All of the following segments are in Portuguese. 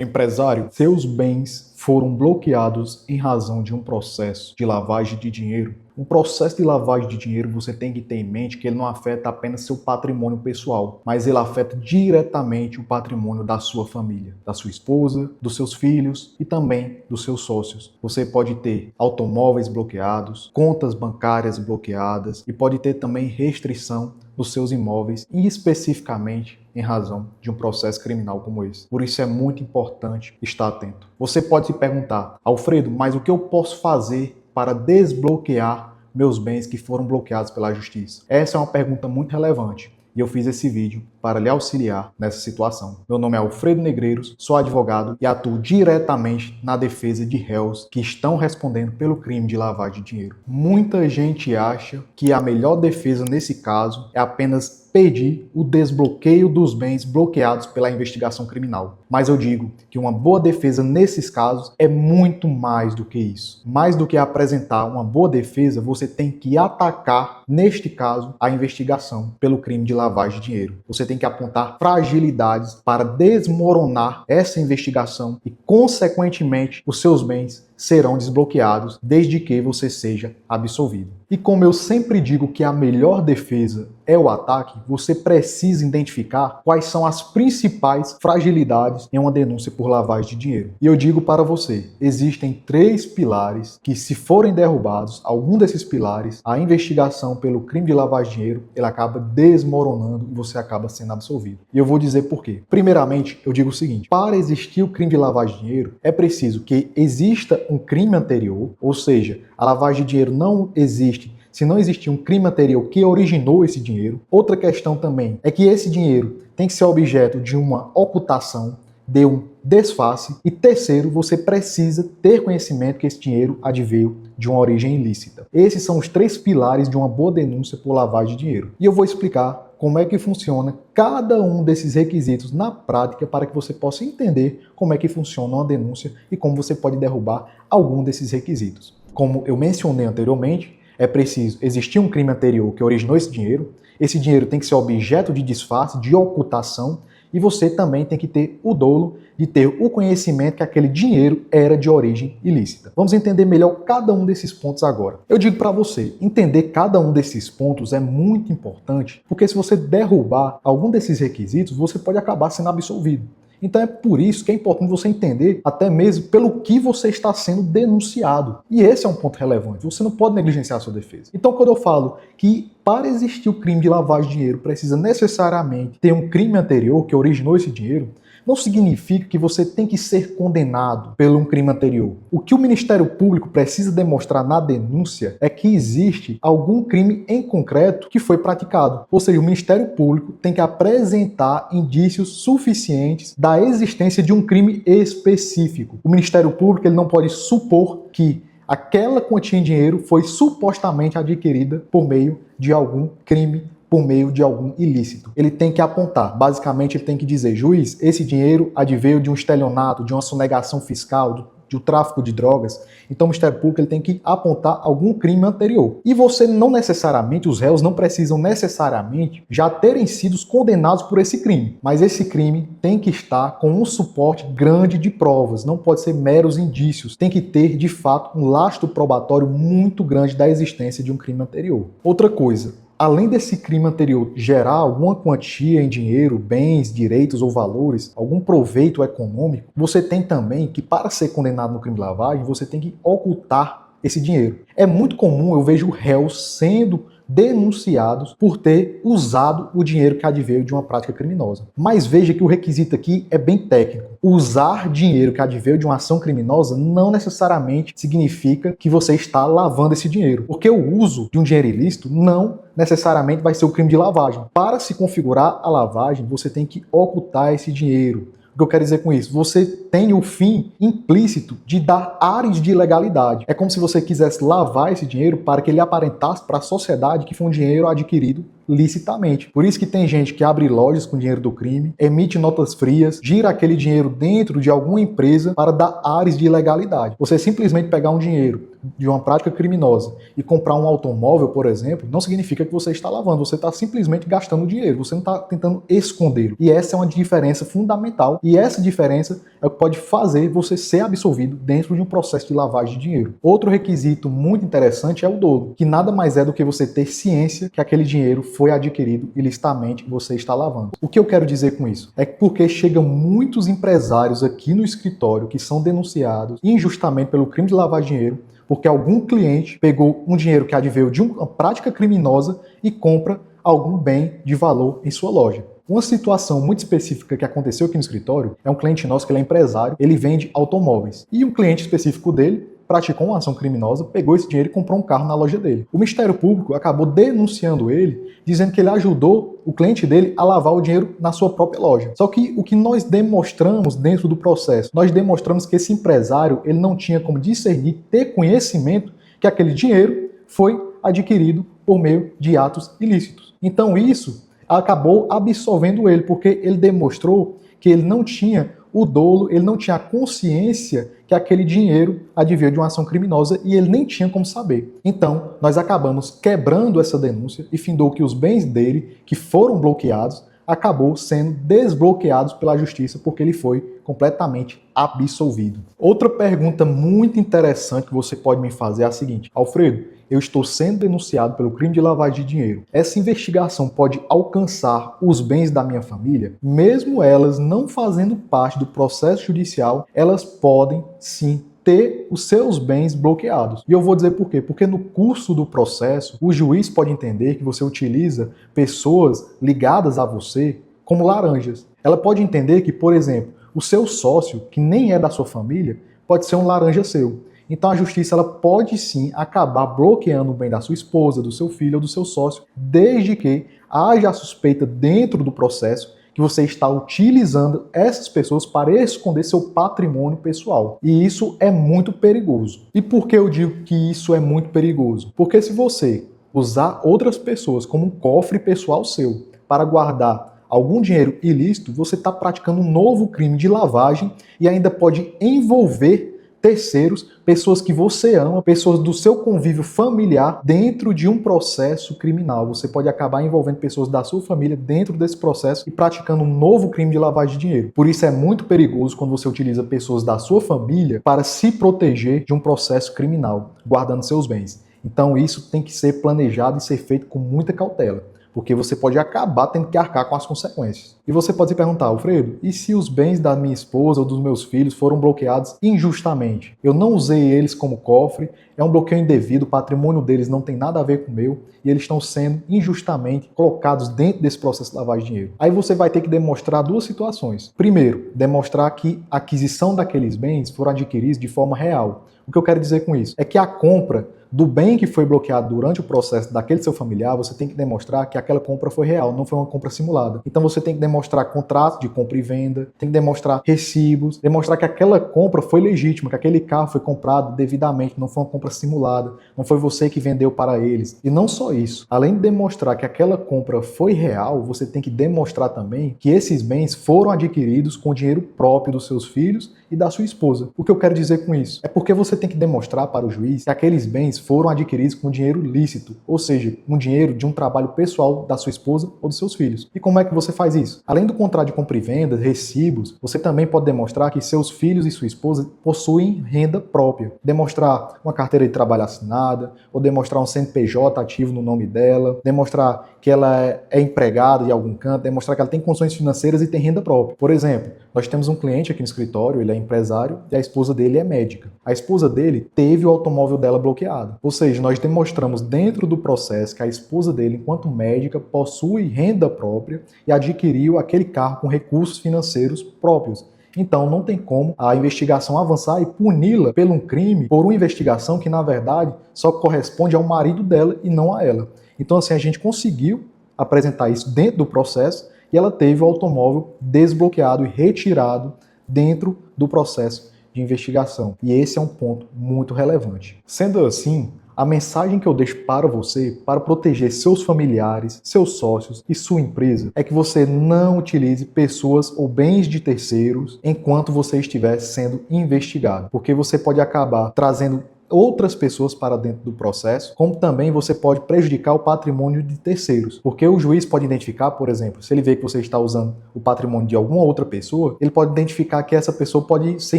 Empresário, seus bens foram bloqueados em razão de um processo de lavagem de dinheiro. Um processo de lavagem de dinheiro, você tem que ter em mente que ele não afeta apenas seu patrimônio pessoal, mas ele afeta diretamente o patrimônio da sua família, da sua esposa, dos seus filhos e também dos seus sócios. Você pode ter automóveis bloqueados, contas bancárias bloqueadas e pode ter também restrição dos seus imóveis, e especificamente em razão de um processo criminal como esse. Por isso é muito importante estar atento. Você pode se perguntar: Alfredo, mas o que eu posso fazer para desbloquear meus bens que foram bloqueados pela justiça? Essa é uma pergunta muito relevante e eu fiz esse vídeo para lhe auxiliar nessa situação. Meu nome é Alfredo Negreiros, sou advogado e atuo diretamente na defesa de réus que estão respondendo pelo crime de lavagem de dinheiro. Muita gente acha que a melhor defesa nesse caso é apenas pedir o desbloqueio dos bens bloqueados pela investigação criminal. Mas eu digo que uma boa defesa nesses casos é muito mais do que isso. Mais do que apresentar uma boa defesa, você tem que atacar, neste caso, a investigação pelo crime de lavagem de dinheiro. Você tem que apontar fragilidades para desmoronar essa investigação e, consequentemente, os seus bens serão desbloqueados desde que você seja absolvido. E como eu sempre digo que a melhor defesa é o ataque, você precisa identificar quais são as principais fragilidades em uma denúncia por lavagem de dinheiro. E eu digo para você, existem 3 pilares que, se forem derrubados, algum desses pilares, a investigação pelo crime de lavagem de dinheiro, ele acaba desmoronando e você acaba sendo absolvido. E eu vou dizer por quê. Primeiramente, eu digo o seguinte: para existir o crime de lavagem de dinheiro, é preciso que exista um crime anterior, ou seja, a lavagem de dinheiro não existe se não existir um crime anterior que originou esse dinheiro. Outra questão também é que esse dinheiro tem que ser objeto de uma ocultação, de um desface. E terceiro, você precisa ter conhecimento que esse dinheiro adveio de uma origem ilícita. Esses são os 3 pilares de uma boa denúncia por lavagem de dinheiro. E eu vou explicar como é que funciona cada um desses requisitos na prática para que você possa entender como é que funciona uma denúncia e como você pode derrubar algum desses requisitos. Como eu mencionei anteriormente, é preciso existir um crime anterior que originou esse dinheiro tem que ser objeto de disfarce, de ocultação, e você também tem que ter o dolo de ter o conhecimento que aquele dinheiro era de origem ilícita. Vamos entender melhor cada um desses pontos agora. Eu digo para você, entender cada um desses pontos é muito importante, porque se você derrubar algum desses requisitos, você pode acabar sendo absolvido. Então é por isso que é importante você entender até mesmo pelo que você está sendo denunciado. E esse é um ponto relevante. Você não pode negligenciar a sua defesa. Então quando eu falo que para existir o crime de lavagem de dinheiro precisa necessariamente ter um crime anterior que originou esse dinheiro, não significa que você tem que ser condenado pelo um crime anterior. O que o Ministério Público precisa demonstrar na denúncia é que existe algum crime em concreto que foi praticado. Ou seja, o Ministério Público tem que apresentar indícios suficientes da existência de um crime específico. O Ministério Público ele não pode supor que aquela quantia em dinheiro foi supostamente adquirida por meio de algum crime, por meio de algum ilícito. Ele tem que apontar, basicamente ele tem que dizer: juiz, esse dinheiro adveio de um estelionato, de uma sonegação fiscal, de um tráfico de drogas. Então o Ministério Público ele tem que apontar algum crime anterior. E você não necessariamente, os réus não precisam necessariamente já terem sido condenados por esse crime, mas esse crime tem que estar com um suporte grande de provas, não pode ser meros indícios, tem que ter de fato um lastro probatório muito grande da existência de um crime anterior. Outra coisa, além desse crime anterior gerar alguma quantia em dinheiro, bens, direitos ou valores, algum proveito econômico, você tem também que, para ser condenado no crime de lavagem, você tem que ocultar esse dinheiro. É muito comum, eu vejo réus sendo denunciados por ter usado o dinheiro que adveio de uma prática criminosa. Mas veja que o requisito aqui é bem técnico. Usar dinheiro que adveio de uma ação criminosa não necessariamente significa que você está lavando esse dinheiro, porque o uso de um dinheiro ilícito não necessariamente vai ser o crime de lavagem. Para se configurar a lavagem, você tem que ocultar esse dinheiro. O que eu quero dizer com isso? Você tem o fim implícito de dar ares de ilegalidade. É como se você quisesse lavar esse dinheiro para que ele aparentasse para a sociedade que foi um dinheiro adquirido licitamente. Por isso que tem gente que abre lojas com dinheiro do crime, emite notas frias, gira aquele dinheiro dentro de alguma empresa para dar ares de ilegalidade. Você simplesmente pegar um dinheiro de uma prática criminosa e comprar um automóvel, por exemplo, não significa que você está lavando, você está simplesmente gastando dinheiro, você não está tentando esconder. E essa é uma diferença fundamental, e essa diferença é o que pode fazer você ser absolvido dentro de um processo de lavagem de dinheiro. Outro requisito muito interessante é o dolo, que nada mais é do que você ter ciência que aquele dinheiro foi adquirido ilicitamente e você está lavando. O que eu quero dizer com isso? É porque chegam muitos empresários aqui no escritório que são denunciados injustamente pelo crime de lavar dinheiro, porque algum cliente pegou um dinheiro que adveio de uma prática criminosa e compra algum bem de valor em sua loja. Uma situação muito específica que aconteceu aqui no escritório é um cliente nosso que ele é empresário, ele vende automóveis. E um cliente específico dele praticou uma ação criminosa, pegou esse dinheiro e comprou um carro na loja dele. O Ministério Público acabou denunciando ele, dizendo que ele ajudou o cliente dele a lavar o dinheiro na sua própria loja. Só que o que nós demonstramos dentro do processo, nós demonstramos que esse empresário ele não tinha como discernir, ter conhecimento que aquele dinheiro foi adquirido por meio de atos ilícitos. Então isso acabou absolvendo ele, porque ele demonstrou que ele não tinha o dolo, ele não tinha a consciência que aquele dinheiro adveio de uma ação criminosa e ele nem tinha como saber. Então, nós acabamos quebrando essa denúncia e findou que os bens dele, que foram bloqueados, acabou sendo desbloqueados pela justiça porque ele foi completamente absolvido. Outra pergunta muito interessante que você pode me fazer é a seguinte: Alfredo, eu estou sendo denunciado pelo crime de lavagem de dinheiro. Essa investigação pode alcançar os bens da minha família? Mesmo elas não fazendo parte do processo judicial, elas podem sim ter os seus bens bloqueados. E eu vou dizer por quê? Porque no curso do processo, o juiz pode entender que você utiliza pessoas ligadas a você como laranjas. Ela pode entender que, por exemplo, o seu sócio, que nem é da sua família, pode ser um laranja seu. Então a justiça ela pode sim acabar bloqueando o bem da sua esposa, do seu filho ou do seu sócio, desde que haja a suspeita dentro do processo que você está utilizando essas pessoas para esconder seu patrimônio pessoal. E isso é muito perigoso. E por que eu digo que isso é muito perigoso? Porque se você usar outras pessoas como um cofre pessoal seu para guardar algum dinheiro ilícito, você está praticando um novo crime de lavagem e ainda pode envolver terceiros, pessoas que você ama, pessoas do seu convívio familiar dentro de um processo criminal. Você pode acabar envolvendo pessoas da sua família dentro desse processo e praticando um novo crime de lavagem de dinheiro. Por isso é muito perigoso quando você utiliza pessoas da sua família para se proteger de um processo criminal, guardando seus bens. Então isso tem que ser planejado e ser feito com muita cautela, porque você pode acabar tendo que arcar com as consequências. E você pode se perguntar: Alfredo, e se os bens da minha esposa ou dos meus filhos foram bloqueados injustamente? Eu não usei eles como cofre, é um bloqueio indevido, o patrimônio deles não tem nada a ver com o meu, e eles estão sendo injustamente colocados dentro desse processo de lavagem de dinheiro. Aí você vai ter que demonstrar duas situações. Primeiro, demonstrar que a aquisição daqueles bens foram adquiridos de forma real. O que eu quero dizer com isso? É que a compra do bem que foi bloqueado durante o processo daquele seu familiar, você tem que demonstrar que aquela compra foi real, não foi uma compra simulada. Então você tem que demonstrar contrato de compra e venda, tem que demonstrar recibos, demonstrar que aquela compra foi legítima, que aquele carro foi comprado devidamente, não foi uma compra simulada, não foi você que vendeu para eles. E não só isso, além de demonstrar que aquela compra foi real, você tem que demonstrar também que esses bens foram adquiridos com dinheiro próprio dos seus filhos e da sua esposa. O que eu quero dizer com isso? É porque você tem que demonstrar para o juiz que aqueles bens foram adquiridos com dinheiro lícito, ou seja, um dinheiro de um trabalho pessoal da sua esposa ou dos seus filhos. E como é que você faz isso? Além do contrato de compra e venda, recibos, você também pode demonstrar que seus filhos e sua esposa possuem renda própria. Demonstrar uma carteira de trabalho assinada, ou demonstrar um CNPJ ativo no nome dela, demonstrar que ela é empregada de algum canto, demonstrar que ela tem condições financeiras e tem renda própria. Por exemplo, nós temos um cliente aqui no escritório, ele é empresário e a esposa dele é médica. A esposa dele teve o automóvel dela bloqueado. Ou seja, nós demonstramos dentro do processo que a esposa dele, enquanto médica, possui renda própria e adquiriu aquele carro com recursos financeiros próprios. Então não tem como a investigação avançar e puni-la por um crime, por uma investigação que na verdade só corresponde ao marido dela e não a ela. Então assim, a gente conseguiu apresentar isso dentro do processo e ela teve o automóvel desbloqueado e retirado dentro do processo de investigação. E esse é um ponto muito relevante. Sendo assim, a mensagem que eu deixo para você, para proteger seus familiares, seus sócios e sua empresa, é que você não utilize pessoas ou bens de terceiros enquanto você estiver sendo investigado, porque você pode acabar trazendo outras pessoas para dentro do processo, como também você pode prejudicar o patrimônio de terceiros, porque o juiz pode identificar, por exemplo, se ele vê que você está usando o patrimônio de alguma outra pessoa, ele pode identificar que essa pessoa pode ser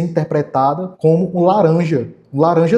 interpretada como um laranja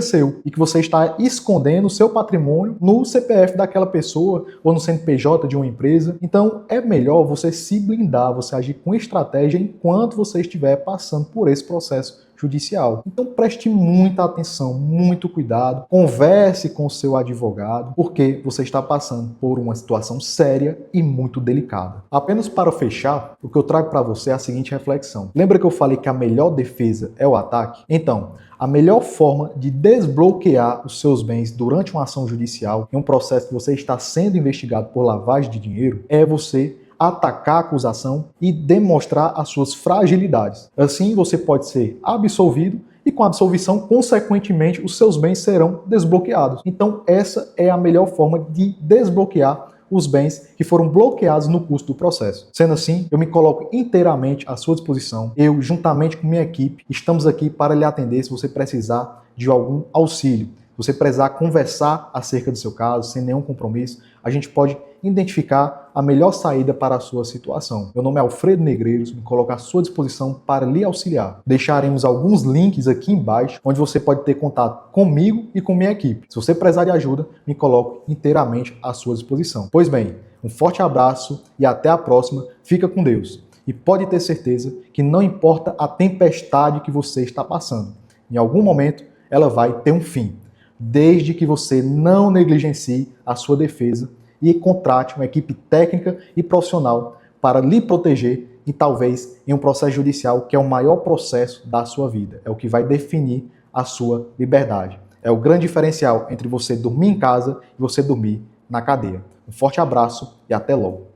seu, e que você está escondendo o seu patrimônio no CPF daquela pessoa ou no CNPJ de uma empresa. Então é melhor você se blindar, você agir com estratégia enquanto você estiver passando por esse processo judicial. Então preste muita atenção, muito cuidado, converse com o seu advogado, porque você está passando por uma situação séria e muito delicada. Apenas para fechar, o que eu trago para você é a seguinte reflexão. Lembra que eu falei que a melhor defesa é o ataque? Então, a melhor forma de desbloquear os seus bens durante uma ação judicial, em um processo que você está sendo investigado por lavagem de dinheiro, é você atacar a acusação e demonstrar as suas fragilidades. Assim, você pode ser absolvido e com a absolvição, consequentemente, os seus bens serão desbloqueados. Então, essa é a melhor forma de desbloquear os bens que foram bloqueados no curso do processo. Sendo assim, eu me coloco inteiramente à sua disposição. Eu, juntamente com minha equipe, estamos aqui para lhe atender se você precisar de algum auxílio. Se você precisar conversar acerca do seu caso, sem nenhum compromisso, a gente pode identificar a melhor saída para a sua situação. Meu nome é Alfredo Negreiros, me coloco à sua disposição para lhe auxiliar. Deixaremos alguns links aqui embaixo, onde você pode ter contato comigo e com minha equipe. Se você precisar de ajuda, me coloco inteiramente à sua disposição. Pois bem, um forte abraço e até a próxima. Fica com Deus. E pode ter certeza que não importa a tempestade que você está passando, em algum momento ela vai ter um fim, desde que você não negligencie a sua defesa e contrate uma equipe técnica e profissional para lhe proteger e talvez em um processo judicial que é o maior processo da sua vida. É o que vai definir a sua liberdade. É o grande diferencial entre você dormir em casa e você dormir na cadeia. Um forte abraço e até logo.